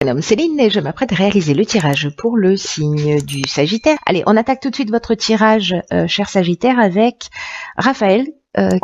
Mon nom est Céline et je m'apprête à réaliser le tirage pour le signe du Sagittaire. Allez, on attaque tout de suite votre tirage, cher Sagittaire, avec Raphaël,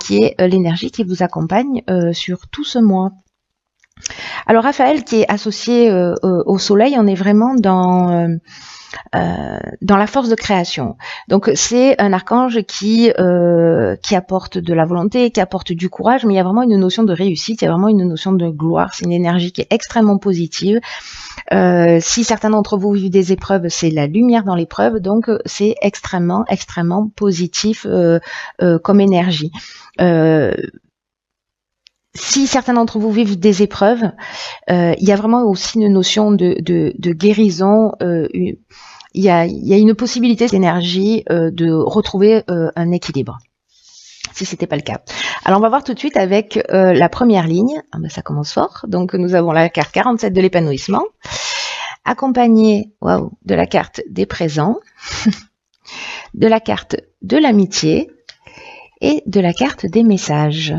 qui est l'énergie qui vous accompagne sur tout ce mois. Alors Raphaël, qui est associé au Soleil, on est vraiment dans la force de création. Donc c'est un archange qui apporte de la volonté, qui apporte du courage, mais il y a vraiment une notion de réussite, il y a vraiment une notion de gloire, c'est une énergie qui est extrêmement positive. Si certains d'entre vous vivent des épreuves, c'est la lumière dans l'épreuve, donc c'est extrêmement positif comme énergie. Si certains d'entre vous vivent des épreuves, il y a vraiment aussi une notion de guérison. Il y a une possibilité d'énergie de retrouver un équilibre, si c'était pas le cas. Alors on va voir tout de suite avec la première ligne. Ah ben, ça commence fort. Donc nous avons la carte 47 de l'épanouissement, accompagnée de la carte des présents, de la carte de l'amitié et de la carte des messages.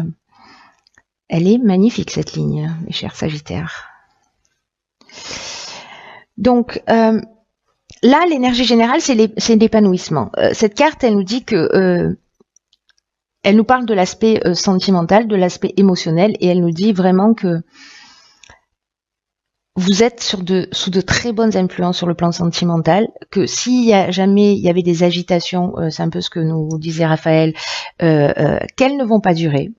Elle est magnifique cette ligne, mes chers Sagittaires. Donc là, l'énergie générale, c'est l'épanouissement. Cette carte, elle nous dit que elle nous parle de l'aspect sentimental, de l'aspect émotionnel, et elle nous dit vraiment que vous êtes sous de très bonnes influences sur le plan sentimental, que s'il y a jamais il y avait des agitations, c'est un peu ce que nous disait Raphaël, qu'elles ne vont pas durer.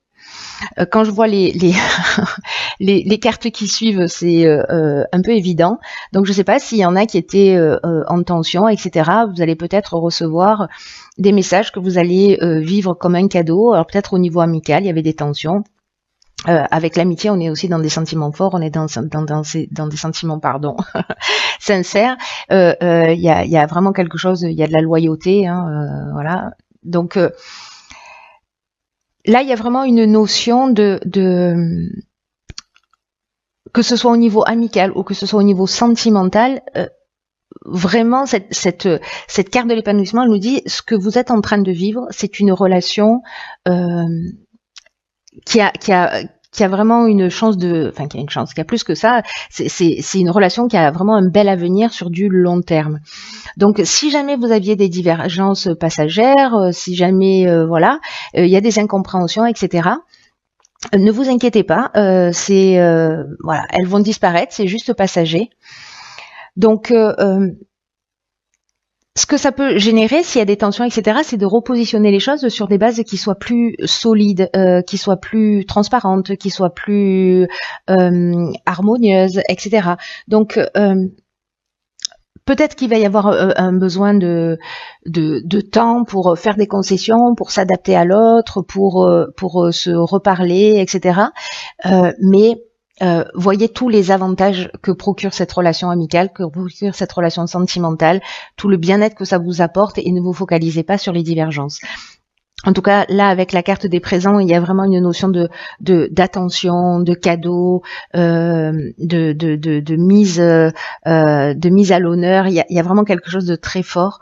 Quand je vois les cartes qui suivent, c'est un peu évident. Donc je ne sais pas s'il y en a qui étaient en tension, etc. Vous allez peut-être recevoir des messages que vous allez vivre comme un cadeau. Alors peut-être au niveau amical, il y avait des tensions. Avec l'amitié, on est aussi dans des sentiments forts, on est dans des sentiments, sincères. Il y a vraiment quelque chose, il y a de la loyauté, voilà. Donc là, il y a vraiment une notion de que ce soit au niveau amical ou que ce soit au niveau sentimental, vraiment cette carte de l'épanouissement, elle nous dit ce que vous êtes en train de vivre, c'est une relation qui a vraiment une chance qui a plus que ça, c'est une relation qui a vraiment un bel avenir sur du long terme. Donc si jamais vous aviez des divergences passagères, si jamais il y a des incompréhensions, etc., ne vous inquiétez pas, elles vont disparaître, c'est juste passager. Donc ce que ça peut générer, s'il y a des tensions, etc., c'est de repositionner les choses sur des bases qui soient plus solides, qui soient plus transparentes, qui soient plus harmonieuses, etc. Donc peut-être qu'il va y avoir un besoin de temps pour faire des concessions, pour s'adapter à l'autre, pour se reparler, etc. Mais voyez tous les avantages que procure cette relation amicale, que procure cette relation sentimentale, tout le bien-être que ça vous apporte, et ne vous focalisez pas sur les divergences. En tout cas, là, avec la carte des présents, il y a vraiment une notion d'attention, de cadeau, de mise à l'honneur. Il y a vraiment quelque chose de très fort.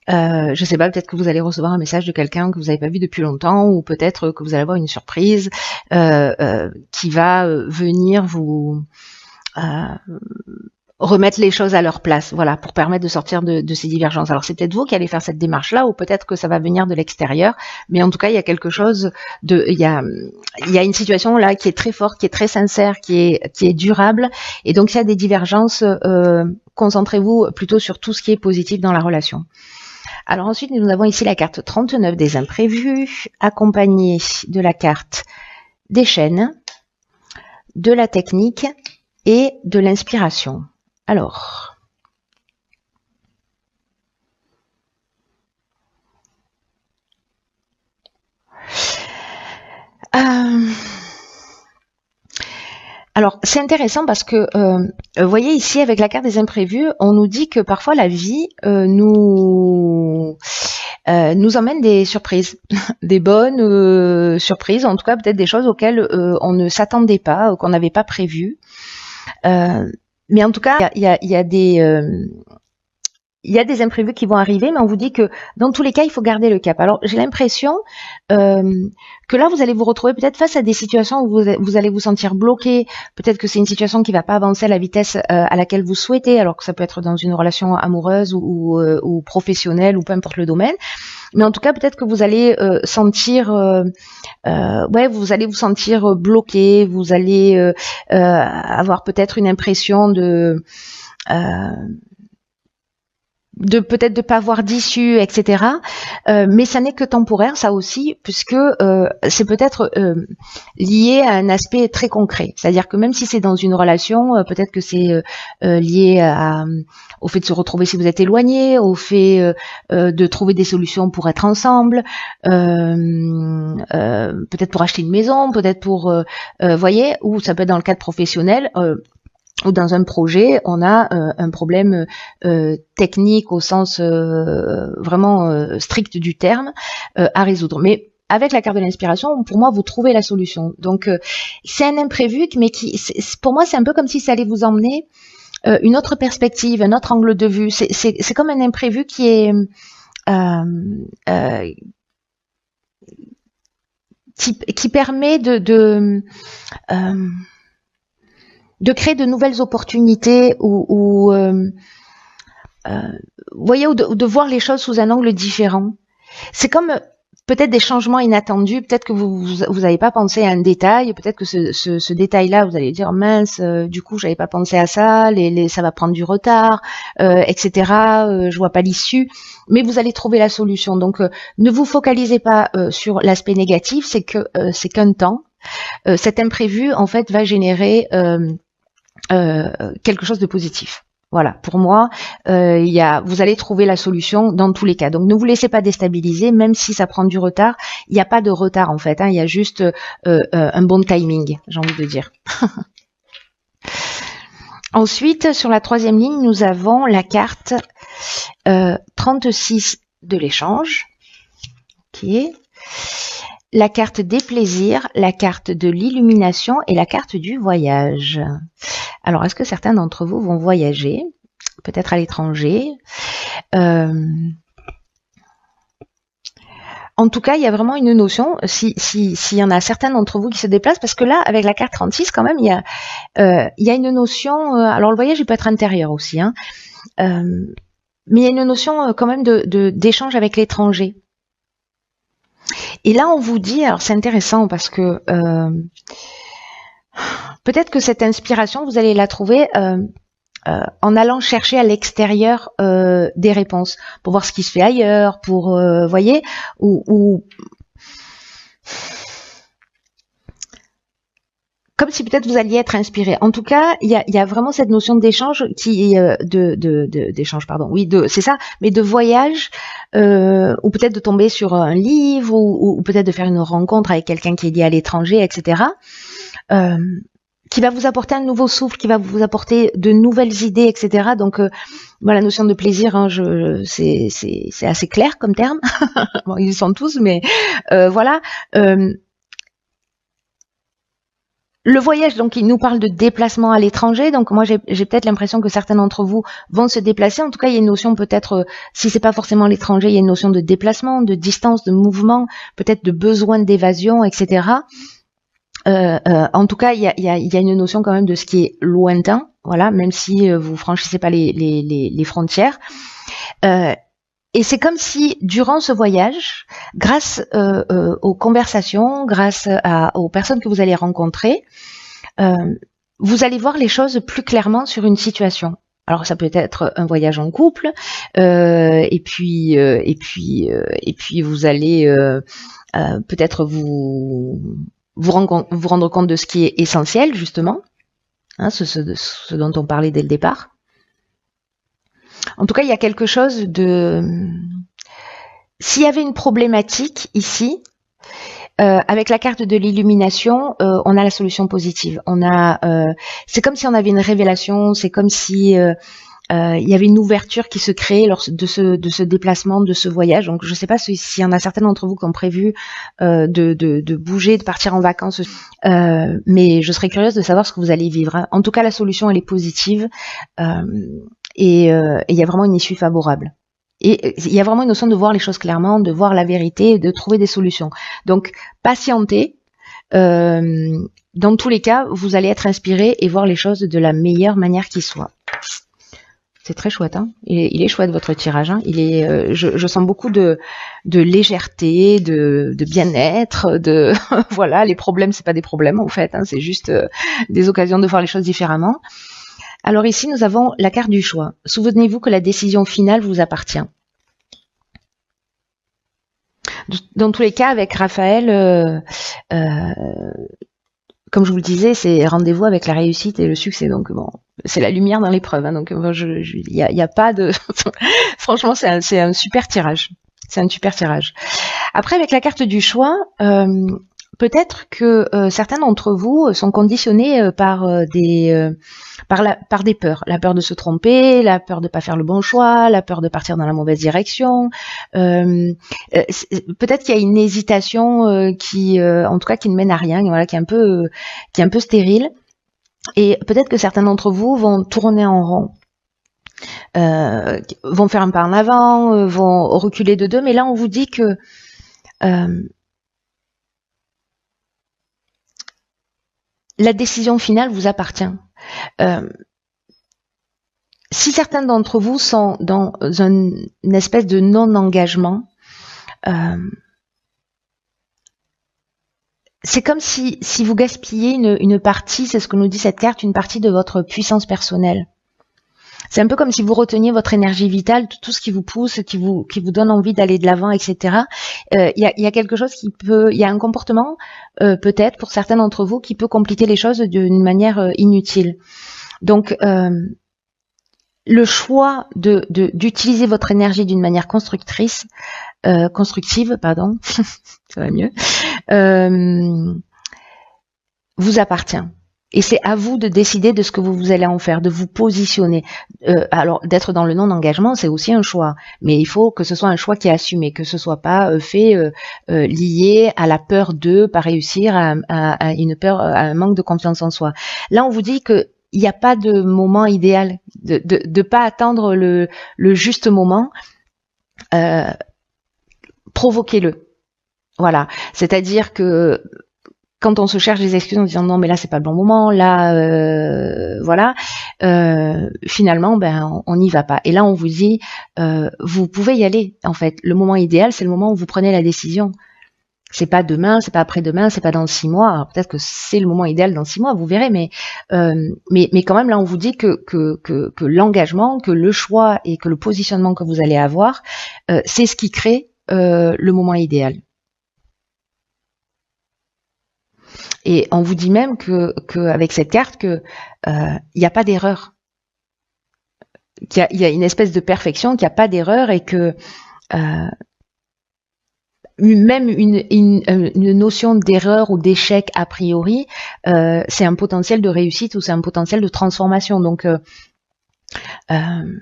Je sais pas, peut-être que vous allez recevoir un message de quelqu'un que vous n'avez pas vu depuis longtemps, ou peut-être que vous allez avoir une surprise qui va venir vous remettre les choses à leur place, voilà, pour permettre de sortir de ces divergences. Alors c'est peut-être vous qui allez faire cette démarche-là, ou peut-être que ça va venir de l'extérieur, mais en tout cas il y a quelque chose il y a une situation là qui est très forte, qui est très sincère, qui est durable, et donc s'il y a des divergences, concentrez-vous plutôt sur tout ce qui est positif dans la relation. Alors ensuite, nous avons ici la carte 39 des imprévus, accompagnée de la carte des chaînes, de la technique et de l'inspiration. Alors, c'est intéressant parce que, vous voyez ici avec la carte des imprévus, on nous dit que parfois la vie nous emmène des surprises, des bonnes surprises, en tout cas peut-être des choses auxquelles on ne s'attendait pas, qu'on n'avait pas prévues. Mais en tout cas, il y a il y a des imprévus qui vont arriver, mais on vous dit que dans tous les cas, il faut garder le cap. Alors, j'ai l'impression que là, vous allez vous retrouver peut-être face à des situations où vous allez vous sentir bloqué. Peut-être que c'est une situation qui va pas avancer à la vitesse à laquelle vous souhaitez, alors que ça peut être dans une relation amoureuse ou professionnelle ou peu importe le domaine. Mais en tout cas, peut-être que vous allez sentir, vous allez vous sentir bloqué. Vous allez avoir peut-être une impression de peut-être de pas avoir d'issue, etc. Mais ça n'est que temporaire, ça aussi, puisque c'est peut-être lié à un aspect très concret. C'est-à-dire que même si c'est dans une relation, peut-être que c'est lié au fait de se retrouver si vous êtes éloigné, au fait de trouver des solutions pour être ensemble, peut-être pour acheter une maison, peut-être pour, voyez, ou ça peut être dans le cadre professionnel. Ou dans un projet, on a un problème technique au sens vraiment strict du terme à résoudre. Mais avec la carte de l'inspiration, pour moi, vous trouvez la solution. Donc, c'est un imprévu, mais pour moi, c'est un peu comme si ça allait vous emmener une autre perspective, un autre angle de vue. C'est comme un imprévu qui est qui permet de créer de nouvelles opportunités ou voyez, ou de voir les choses sous un angle différent. C'est comme peut-être des changements inattendus, peut-être que vous avez pas pensé à un détail, peut-être que ce détail-là, vous allez dire mince, du coup j'avais pas pensé à ça, ça va prendre du retard, etc. Je vois pas l'issue, mais vous allez trouver la solution. Donc ne vous focalisez pas sur l'aspect négatif, c'est qu'un temps. Cet imprévu en fait va générer quelque chose de positif. Voilà, pour moi, vous allez trouver la solution dans tous les cas. Donc ne vous laissez pas déstabiliser, même si ça prend du retard. Il n'y a pas de retard en fait, il y a juste un bon timing, j'ai envie de dire. Ensuite, sur la troisième ligne, nous avons la carte 36 de l'échange. Ok. La carte des plaisirs, la carte de l'illumination et la carte du voyage. Alors, est-ce que certains d'entre vous vont voyager, peut-être à l'étranger? En tout cas, il y a vraiment une notion, s'il y en a certains d'entre vous qui se déplacent, parce que là, avec la carte 36, quand même, il y a une notion, alors le voyage, il peut être intérieur aussi, hein, mais il y a une notion quand même d'échange avec l'étranger. Et là, on vous dit, alors c'est intéressant parce que peut-être que cette inspiration, vous allez la trouver en allant chercher à l'extérieur des réponses, pour voir ce qui se fait ailleurs, pour, voyez, ou comme si peut-être vous alliez être inspiré. En tout cas, il y a vraiment cette notion d'échange d'échange, pardon. Oui, c'est ça, mais de voyage, ou peut-être de tomber sur un livre, ou peut-être de faire une rencontre avec quelqu'un qui est lié à l'étranger, etc. Qui va vous apporter un nouveau souffle, qui va vous apporter de nouvelles idées, etc. Donc, la notion de plaisir, hein, c'est assez clair comme terme. Bon, ils y sont tous, mais voilà. Le voyage, donc, il nous parle de déplacement à l'étranger. Donc, moi, j'ai peut-être l'impression que certains d'entre vous vont se déplacer. En tout cas, il y a une notion peut-être, si c'est pas forcément l'étranger, il y a une notion de déplacement, de distance, de mouvement, peut-être de besoin d'évasion, etc. En tout cas, il y a une notion quand même de ce qui est lointain, voilà, même si vous franchissez pas les frontières. Et c'est comme si, durant ce voyage, grâce aux conversations, grâce aux personnes que vous allez rencontrer, vous allez voir les choses plus clairement sur une situation. Alors ça peut être un voyage en couple, et puis vous allez peut-être vous rendre compte de ce qui est essentiel, justement, hein, ce dont on parlait dès le départ. En tout cas, il y a quelque chose de... S'il y avait une problématique ici, avec la carte de l'illumination, on a la solution positive. C'est comme si on avait une révélation, c'est comme si il y avait une ouverture qui se créait lors de ce déplacement, de ce voyage. Donc, je ne sais pas s'il y en a certains d'entre vous qui ont prévu de bouger, de partir en vacances, mais je serais curieuse de savoir ce que vous allez vivre, hein. En tout cas, la solution, elle est positive. et il y a vraiment une issue favorable. Et il y a vraiment une notion de voir les choses clairement, de voir la vérité, et de trouver des solutions. Donc, patientez. Dans tous les cas, vous allez être inspiré et voir les choses de la meilleure manière qui soit. C'est très chouette, hein. Il est chouette votre tirage, hein. Je sens beaucoup de légèreté, de bien-être, de voilà, les problèmes c'est pas des problèmes en fait, hein, c'est juste des occasions de voir les choses différemment. Alors ici nous avons la carte du choix. Souvenez-vous que la décision finale vous appartient. Dans tous les cas, avec Raphaël, comme je vous le disais, c'est rendez-vous avec la réussite et le succès. Donc bon, c'est la lumière dans l'épreuve. Hein, donc il y a pas de. Franchement, c'est un super tirage. C'est un super tirage. Après, avec la carte du choix, peut-être que certains d'entre vous sont conditionnés par des peurs. La peur de se tromper, la peur de pas faire le bon choix, la peur de partir dans la mauvaise direction. Peut-être qu'il y a une hésitation qui, en tout cas, qui ne mène à rien, voilà, qui est un peu stérile. Et peut-être que certains d'entre vous vont tourner en rond. Vont faire un pas en avant, vont reculer de deux, mais là on vous dit que la décision finale vous appartient. Si certains d'entre vous sont dans une espèce de non-engagement, c'est comme si vous gaspillez une partie, c'est ce que nous dit cette carte, une partie de votre puissance personnelle. C'est un peu comme si vous reteniez votre énergie vitale, tout ce qui vous pousse, qui vous donne envie d'aller de l'avant, etc. Il y a quelque chose il y a un comportement, peut-être pour certains d'entre vous, qui peut compliquer les choses d'une manière inutile. Donc, le choix d'utiliser votre énergie d'une manière constructive, pardon, ça va mieux, vous appartient. Et c'est à vous de décider de ce que vous allez en faire, de vous positionner. Alors, d'être dans le non-engagement, c'est aussi un choix. Mais il faut que ce soit un choix qui est assumé, que ce soit pas fait lié à la peur de pas réussir, à une peur, à un manque de confiance en soi. Là, on vous dit que il n'y a pas de moment idéal, de pas attendre le juste moment. Provoquez-le. Voilà. C'est-à-dire que quand on se cherche des excuses en disant non mais là c'est pas le bon moment, là voilà, finalement ben on n'y va pas. Et là on vous dit vous pouvez y aller en fait. Le moment idéal c'est le moment où vous prenez la décision. C'est pas demain, c'est pas après-demain, c'est pas dans 6 mois. Alors peut-être que c'est le moment idéal dans 6 mois, vous verrez, mais quand même là on vous dit que l'engagement, que le choix et que le positionnement que vous allez avoir, c'est ce qui crée le moment idéal. Et on vous dit même que avec cette carte que il n'y a pas d'erreur, qu'il y a une espèce de perfection, qu'il n'y a pas d'erreur et que même une notion d'erreur ou d'échec a priori, c'est un potentiel de réussite ou c'est un potentiel de transformation. Donc ne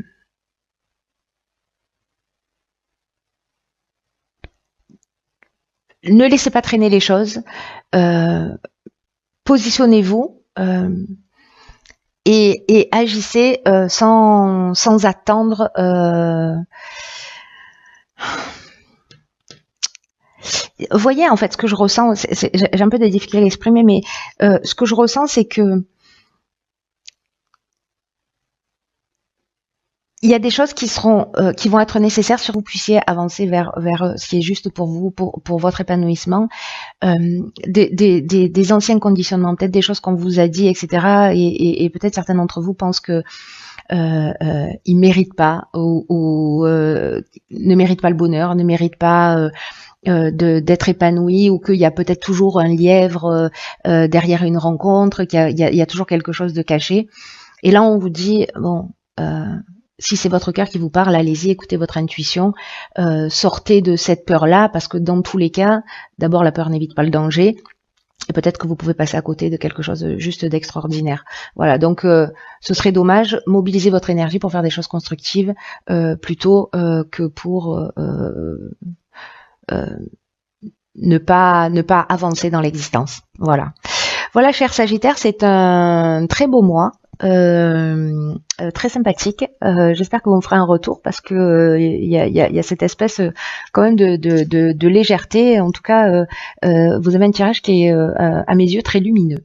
laissez pas traîner les choses. Positionnez-vous et agissez sans attendre. Vous voyez, en fait, ce que je ressens, j'ai un peu de difficulté à l'exprimer, mais ce que je ressens, c'est que il y a des choses qui vont être nécessaires si vous puissiez avancer vers ce qui est juste pour vous, pour votre épanouissement. Des anciens conditionnements, peut-être des choses qu'on vous a dit, etc. Et peut-être certains d'entre vous pensent que ils méritent pas ou ne méritent pas le bonheur, ne méritent pas d'être épanoui, ou qu'il y a peut-être toujours un lièvre derrière une rencontre, qu'il y a toujours quelque chose de caché. Et là, on vous dit bon. Si c'est votre cœur qui vous parle, allez-y, écoutez votre intuition, sortez de cette peur-là, parce que dans tous les cas, d'abord la peur n'évite pas le danger, et peut-être que vous pouvez passer à côté de quelque chose juste d'extraordinaire. Voilà, donc ce serait dommage, mobilisez votre énergie pour faire des choses constructives, plutôt que pour ne pas avancer dans l'existence. Voilà. Voilà, cher Sagittaire, c'est un très beau mois. très sympathique. J'espère que vous me ferez un retour parce que il y a cette espèce quand même de légèreté. En tout cas, vous avez un tirage qui est à mes yeux très lumineux.